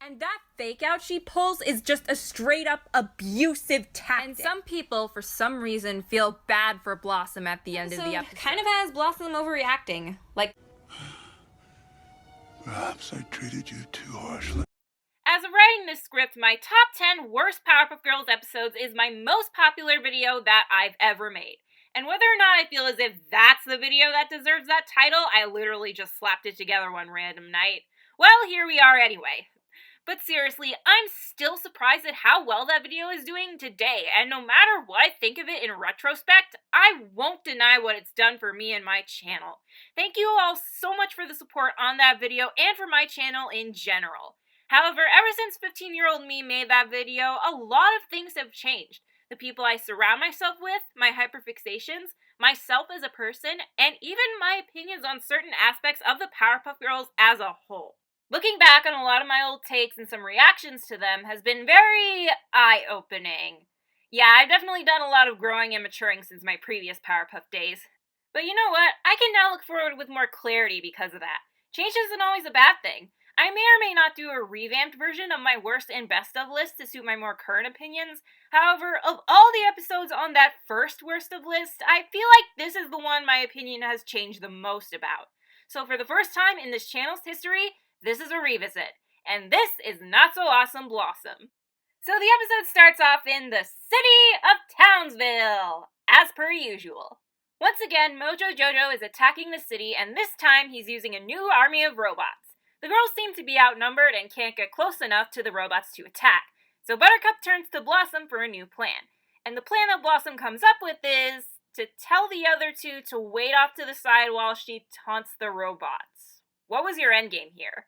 And that fake out she pulls is just a straight up abusive tactic. And some people, for some reason, feel bad for Blossom at the end of the episode. Kind of has Blossom overreacting. Like, perhaps I treated you too harshly. As of writing this script, my top 10 worst Powerpuff Girls episodes is my most popular video that I've ever made. And whether or not I feel as if that's the video that deserves that title, I literally just slapped it together one random night. Well, here we are anyway. But seriously, I'm still surprised at how well that video is doing today, and no matter what I think of it in retrospect, I won't deny what it's done for me and my channel. Thank you all so much for the support on that video and for my channel in general. However, ever since 15-year-old me made that video, a lot of things have changed. The people I surround myself with, my hyperfixations, myself as a person, and even my opinions on certain aspects of the Powerpuff Girls as a whole. Looking back on a lot of my old takes and some reactions to them has been very eye-opening. Yeah, I've definitely done a lot of growing and maturing since my previous Powerpuff days. But you know what? I can now look forward with more clarity because of that. Change isn't always a bad thing. I may or may not do a revamped version of my worst and best of list to suit my more current opinions. However, of all the episodes on that first worst of list, I feel like this is the one my opinion has changed the most about. So for the first time in this channel's history, this is a revisit, and this is Not So Awesome Blossom. So the episode starts off in the city of Townsville, as per usual. Once again, Mojo Jojo is attacking the city, and this time he's using a new army of robots. The girls seem to be outnumbered and can't get close enough to the robots to attack, so Buttercup turns to Blossom for a new plan. And the plan that Blossom comes up with is to tell the other two to wait off to the side while she taunts the robots. What was your endgame here?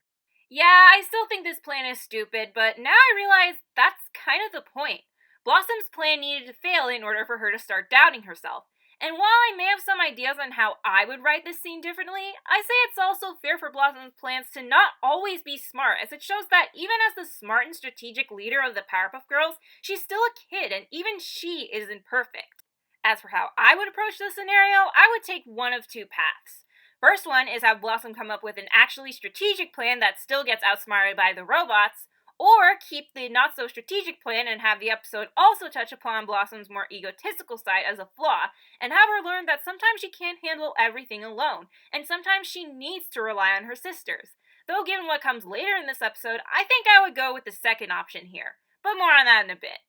Yeah, I still think this plan is stupid, but now I realize that's kind of the point. Blossom's plan needed to fail in order for her to start doubting herself. And while I may have some ideas on how I would write this scene differently, I say it's also fair for Blossom's plans to not always be smart, as it shows that even as the smart and strategic leader of the Powerpuff Girls, she's still a kid, and even she isn't perfect. As for how I would approach this scenario, I would take one of two paths. First one is have Blossom come up with an actually strategic plan that still gets outsmarted by the robots, or keep the not-so-strategic plan and have the episode also touch upon Blossom's more egotistical side as a flaw, and have her learn that sometimes she can't handle everything alone, and sometimes she needs to rely on her sisters. Though given what comes later in this episode, I think I would go with the second option here, but more on that in a bit.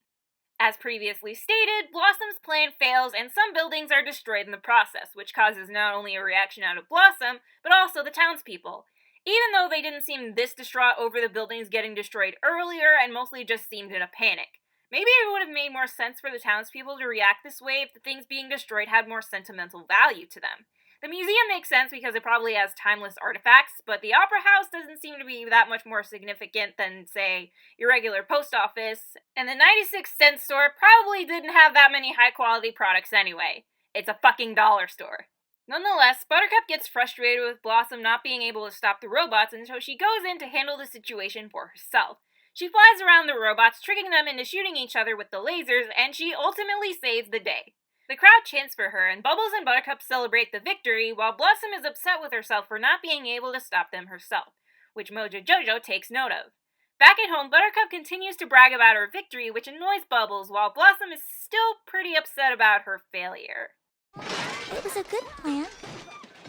As previously stated, Blossom's plan fails and some buildings are destroyed in the process, which causes not only a reaction out of Blossom, but also the townspeople. Even though they didn't seem this distraught over the buildings getting destroyed earlier and mostly just seemed in a panic. Maybe it would have made more sense for the townspeople to react this way if the things being destroyed had more sentimental value to them. The museum makes sense because it probably has timeless artifacts, but the Opera House doesn't seem to be that much more significant than, say, your regular post office, and the 96-cent store probably didn't have that many high-quality products anyway. It's a fucking dollar store. Nonetheless, Buttercup gets frustrated with Blossom not being able to stop the robots, and so she goes in to handle the situation for herself. She flies around the robots, tricking them into shooting each other with the lasers, and she ultimately saves the day. The crowd chants for her, and Bubbles and Buttercup celebrate the victory, while Blossom is upset with herself for not being able to stop them herself, which Mojo Jojo takes note of. Back at home, Buttercup continues to brag about her victory, which annoys Bubbles, while Blossom is still pretty upset about her failure. It was a good plan.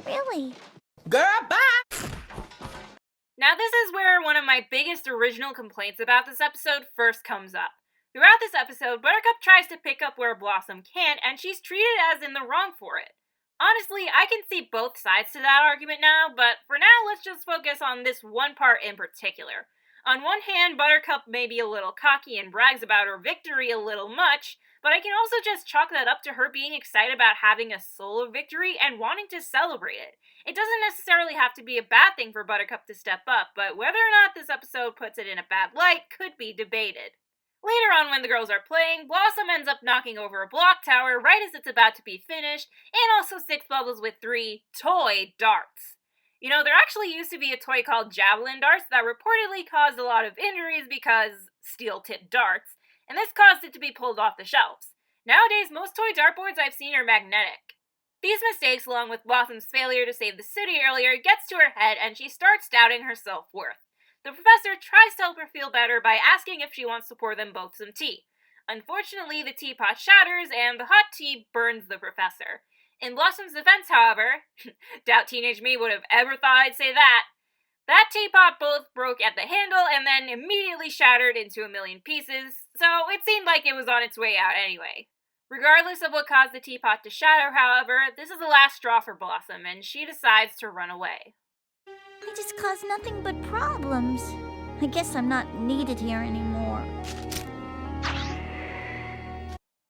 Really. Girl, bye! Now this is where one of my biggest original complaints about this episode first comes up. Throughout this episode, Buttercup tries to pick up where Blossom can't, and she's treated as in the wrong for it. Honestly, I can see both sides to that argument now, but for now, let's just focus on this one part in particular. On one hand, Buttercup may be a little cocky and brags about her victory a little much, but I can also just chalk that up to her being excited about having a solo victory and wanting to celebrate it. It doesn't necessarily have to be a bad thing for Buttercup to step up, but whether or not this episode puts it in a bad light could be debated. Later on, when the girls are playing, Blossom ends up knocking over a block tower right as it's about to be finished, and also sticks Bubbles with 3 toy darts. You know, there actually used to be a toy called javelin darts that reportedly caused a lot of injuries because steel-tipped darts, and this caused it to be pulled off the shelves. Nowadays, most toy dartboards I've seen are magnetic. These mistakes, along with Blossom's failure to save the city earlier, gets to her head and she starts doubting her self-worth. The professor tries to help her feel better by asking if she wants to pour them both some tea. Unfortunately, the teapot shatters and the hot tea burns the professor. In Blossom's defense, however, doubt teenage me would have ever thought I'd say that teapot both broke at the handle and then immediately shattered into a million pieces, so it seemed like it was on its way out anyway. Regardless of what caused the teapot to shatter, however, this is the last straw for Blossom, and she decides to run away. I just caused nothing but problems. I guess I'm not needed here anymore.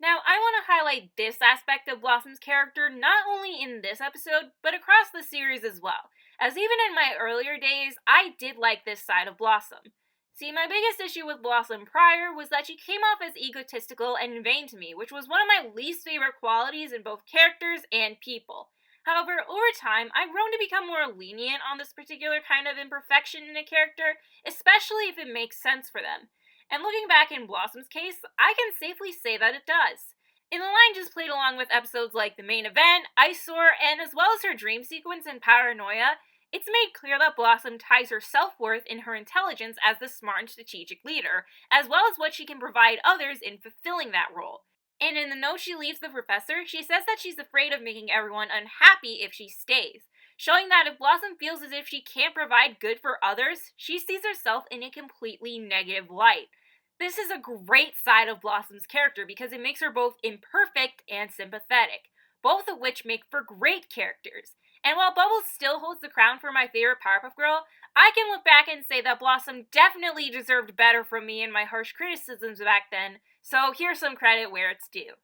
Now, I want to highlight this aspect of Blossom's character not only in this episode, but across the series as well, as even in my earlier days, I did like this side of Blossom. See, my biggest issue with Blossom prior was that she came off as egotistical and vain to me, which was one of my least favorite qualities in both characters and people. However, over time, I've grown to become more lenient on this particular kind of imperfection in a character, especially if it makes sense for them. And looking back in Blossom's case, I can safely say that it does. In the line just played along with episodes like The Main Event, Eyesore, and as well as her dream sequence in Paranoia, it's made clear that Blossom ties her self-worth in her intelligence as the smart and strategic leader, as well as what she can provide others in fulfilling that role. And in the note she leaves the professor, she says that she's afraid of making everyone unhappy if she stays, showing that if Blossom feels as if she can't provide good for others, she sees herself in a completely negative light. This is a great side of Blossom's character because it makes her both imperfect and sympathetic, both of which make for great characters. And while Bubbles still holds the crown for my favorite Powerpuff Girl, I can look back and say that Blossom definitely deserved better from me in my harsh criticisms back then, so here's some credit where it's due.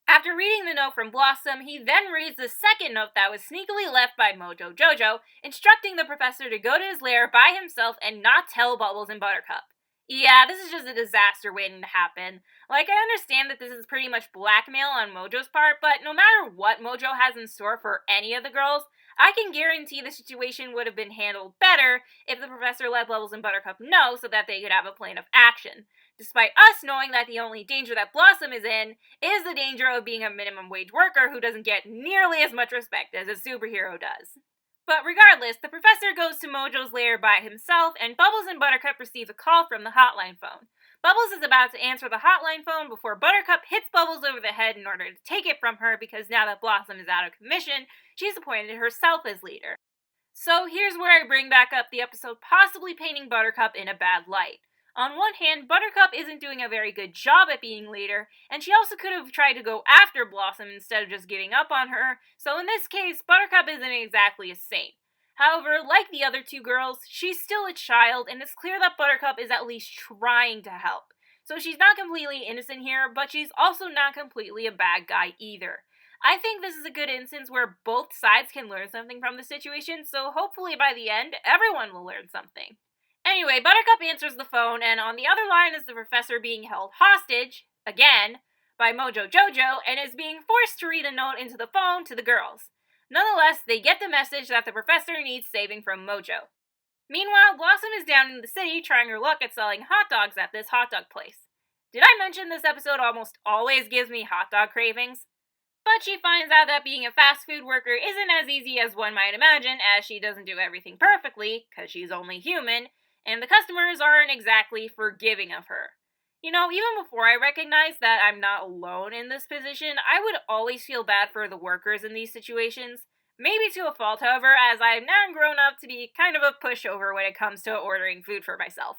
After reading the note from Blossom, he then reads the second note that was sneakily left by Mojo Jojo, instructing the professor to go to his lair by himself and not tell Bubbles and Buttercup. Yeah, this is just a disaster waiting to happen. Like, I understand that this is pretty much blackmail on Mojo's part, but no matter what Mojo has in store for any of the girls, I can guarantee the situation would have been handled better if the professor let Bubbles and Buttercup know so that they could have a plan of action. Despite us knowing that the only danger that Blossom is in is the danger of being a minimum wage worker who doesn't get nearly as much respect as a superhero does. But regardless, the professor goes to Mojo's lair by himself, and Bubbles and Buttercup receive a call from the hotline phone. Bubbles is about to answer the hotline phone before Buttercup hits Bubbles over the head in order to take it from her because now that Blossom is out of commission, she's appointed herself as leader. So here's where I bring back up the episode possibly painting Buttercup in a bad light. On one hand, Buttercup isn't doing a very good job at being leader, and she also could have tried to go after Blossom instead of just giving up on her, so in this case, Buttercup isn't exactly a saint. However, like the other two girls, she's still a child, and it's clear that Buttercup is at least trying to help. So she's not completely innocent here, but she's also not completely a bad guy either. I think this is a good instance where both sides can learn something from the situation, so hopefully by the end, everyone will learn something. Anyway, Buttercup answers the phone, and on the other line is the professor being held hostage, again, by Mojo Jojo, and is being forced to read a note into the phone to the girls. Nonetheless, they get the message that the professor needs saving from Mojo. Meanwhile, Blossom is down in the city trying her luck at selling hot dogs at this hot dog place. Did I mention this episode almost always gives me hot dog cravings? But she finds out that being a fast food worker isn't as easy as one might imagine, as she doesn't do everything perfectly, because she's only human, and the customers aren't exactly forgiving of her. You know, even before I recognized that I'm not alone in this position, I would always feel bad for the workers in these situations. Maybe to a fault, however, as I've now grown up to be kind of a pushover when it comes to ordering food for myself.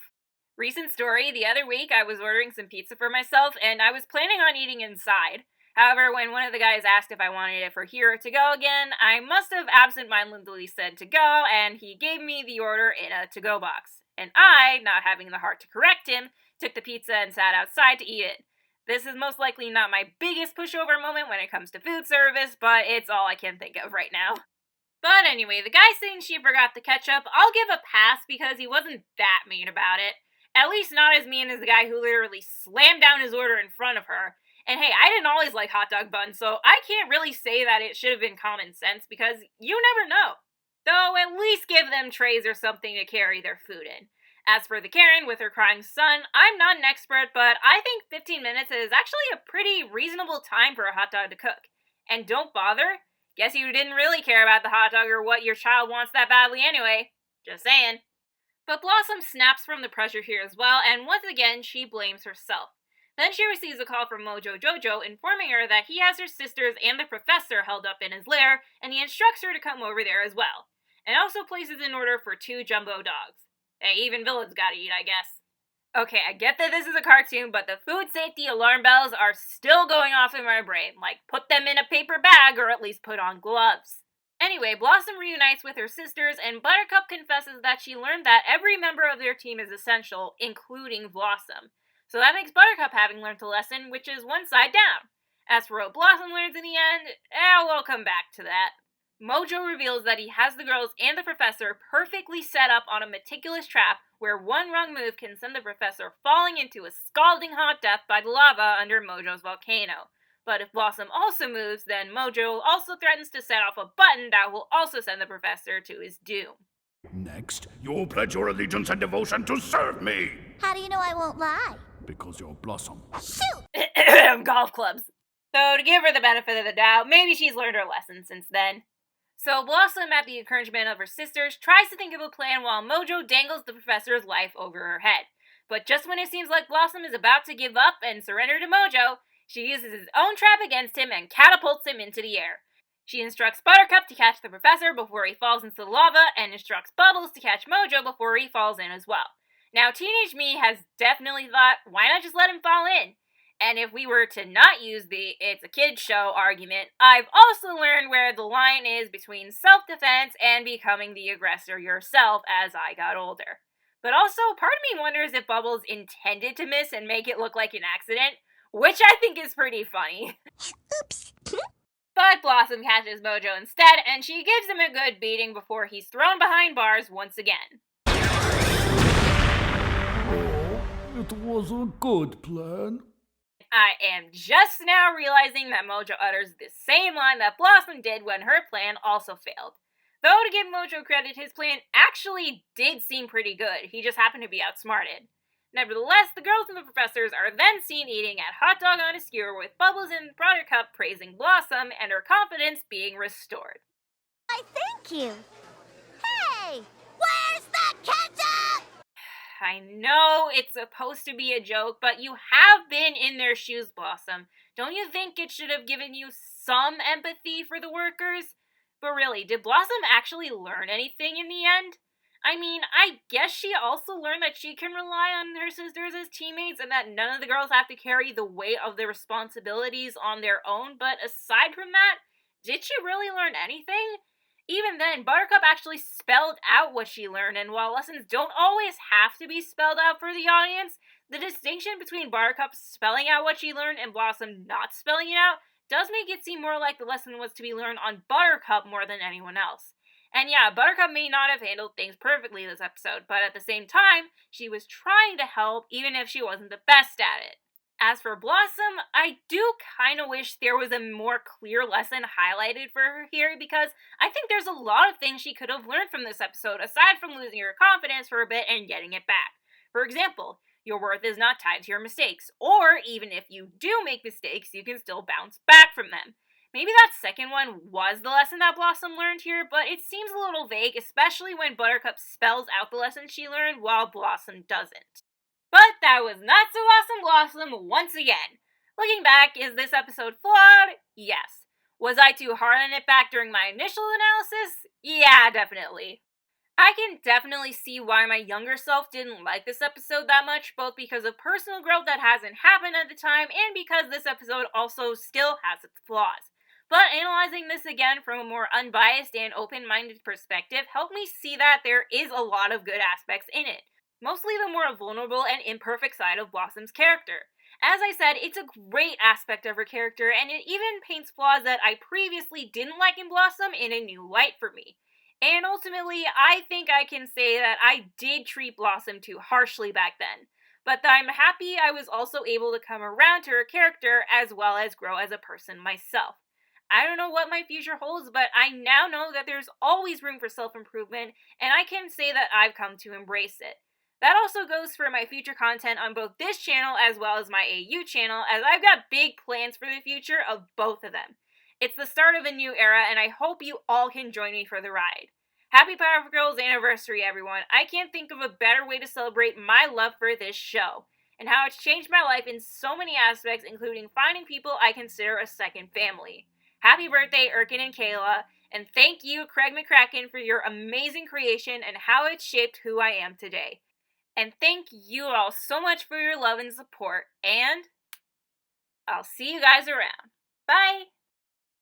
Recent story, the other week I was ordering some pizza for myself, and I was planning on eating inside. However, when one of the guys asked if I wanted it for here to go again, I must have absentmindedly said to go, and he gave me the order in a to-go box. And I, not having the heart to correct him, took the pizza and sat outside to eat it. This is most likely not my biggest pushover moment when it comes to food service, but it's all I can think of right now. But anyway, the guy saying she forgot the ketchup, I'll give a pass because he wasn't that mean about it. At least not as mean as the guy who literally slammed down his order in front of her. And hey, I didn't always like hot dog buns, so I can't really say that it should have been common sense because you never know. Though at least give them trays or something to carry their food in. As for the Karen with her crying son, I'm not an expert, but I think 15 minutes is actually a pretty reasonable time for a hot dog to cook. And don't bother. Guess you didn't really care about the hot dog or what your child wants that badly anyway. Just saying. But Blossom snaps from the pressure here as well, and once again, she blames herself. Then she receives a call from Mojo Jojo informing her that he has her sisters and the professor held up in his lair, and he instructs her to come over there as well. And also places an order for 2 jumbo dogs. Hey, even villains gotta eat, I guess. Okay, I get that this is a cartoon, but the food safety alarm bells are still going off in my brain. Like, put them in a paper bag or at least put on gloves. Anyway, Blossom reunites with her sisters, and Buttercup confesses that she learned that every member of their team is essential, including Blossom. So that makes Buttercup having learned a lesson, which is one side down. As for what Blossom learns in the end, we'll come back to that. Mojo reveals that he has the girls and the professor perfectly set up on a meticulous trap where one wrong move can send the professor falling into a scalding hot death by the lava under Mojo's volcano. But if Blossom also moves, then Mojo also threatens to set off a button that will also send the professor to his doom. Next, you'll pledge your allegiance and devotion to serve me! How do you know I won't lie? Because you're Blossom. Shoot! Golf clubs. So to give her the benefit of the doubt, maybe she's learned her lesson since then. So Blossom, at the encouragement of her sisters, tries to think of a plan while Mojo dangles the professor's life over her head. But just when it seems like Blossom is about to give up and surrender to Mojo, she uses his own trap against him and catapults him into the air. She instructs Buttercup to catch the professor before he falls into the lava, and instructs Bubbles to catch Mojo before he falls in as well. Now, teenage me has definitely thought, why not just let him fall in? And if we were to not use the it's a kid's show argument, I've also learned where the line is between self-defense and becoming the aggressor yourself as I got older. But also, part of me wonders if Bubbles intended to miss and make it look like an accident, which I think is pretty funny. Oops. But Blossom catches Mojo instead, and she gives him a good beating before he's thrown behind bars once again. It was a good plan. I am just now realizing that Mojo utters the same line that Blossom did when her plan also failed. Though to give Mojo credit, his plan actually did seem pretty good, he just happened to be outsmarted. Nevertheless, the girls and the professors are then seen eating at hot dog on a skewer with Bubbles and Buttercup praising Blossom and her confidence being restored. I thank you. Hey! Where's the ketchup? I know it's supposed to be a joke, but you have been in their shoes, Blossom. Don't you think it should have given you some empathy for the workers? But really, did Blossom actually learn anything in the end? I mean, I guess she also learned that she can rely on her sisters as teammates and that none of the girls have to carry the weight of their responsibilities on their own, but aside from that, did she really learn anything? Even then, Buttercup actually spelled out what she learned, and while lessons don't always have to be spelled out for the audience, the distinction between Buttercup spelling out what she learned and Blossom not spelling it out does make it seem more like the lesson was to be learned on Buttercup more than anyone else. And yeah, Buttercup may not have handled things perfectly this episode, but at the same time, she was trying to help even if she wasn't the best at it. As for Blossom, I do kind of wish there was a more clear lesson highlighted for her here, because I think there's a lot of things she could have learned from this episode aside from losing her confidence for a bit and getting it back. For example, your worth is not tied to your mistakes, or even if you do make mistakes, you can still bounce back from them. Maybe that second one was the lesson that Blossom learned here, but it seems a little vague, especially when Buttercup spells out the lesson she learned while Blossom doesn't. But that was not so awesome, Blossom, once again. Looking back, is this episode flawed? Yes. Was I too hard on it back during my initial analysis? Yeah, definitely. I can definitely see why my younger self didn't like this episode that much, both because of personal growth that hasn't happened at the time, and because this episode also still has its flaws. But analyzing this again from a more unbiased and open-minded perspective helped me see that there is a lot of good aspects in it. Mostly the more vulnerable and imperfect side of Blossom's character. As I said, it's a great aspect of her character, and it even paints flaws that I previously didn't like in Blossom in a new light for me. And ultimately, I think I can say that I did treat Blossom too harshly back then. But I'm happy I was also able to come around to her character as well as grow as a person myself. I don't know what my future holds, but I now know that there's always room for self-improvement, and I can say that I've come to embrace it. That also goes for my future content on both this channel as well as my AU channel, as I've got big plans for the future of both of them. It's the start of a new era, and I hope you all can join me for the ride. Happy Powerpuff Girls anniversary, everyone. I can't think of a better way to celebrate my love for this show, and how it's changed my life in so many aspects, including finding people I consider a second family. Happy birthday, Erkin and Kayla, and thank you, Craig McCracken, for your amazing creation and how it's shaped who I am today. And thank you all so much for your love and support, and I'll see you guys around. Bye!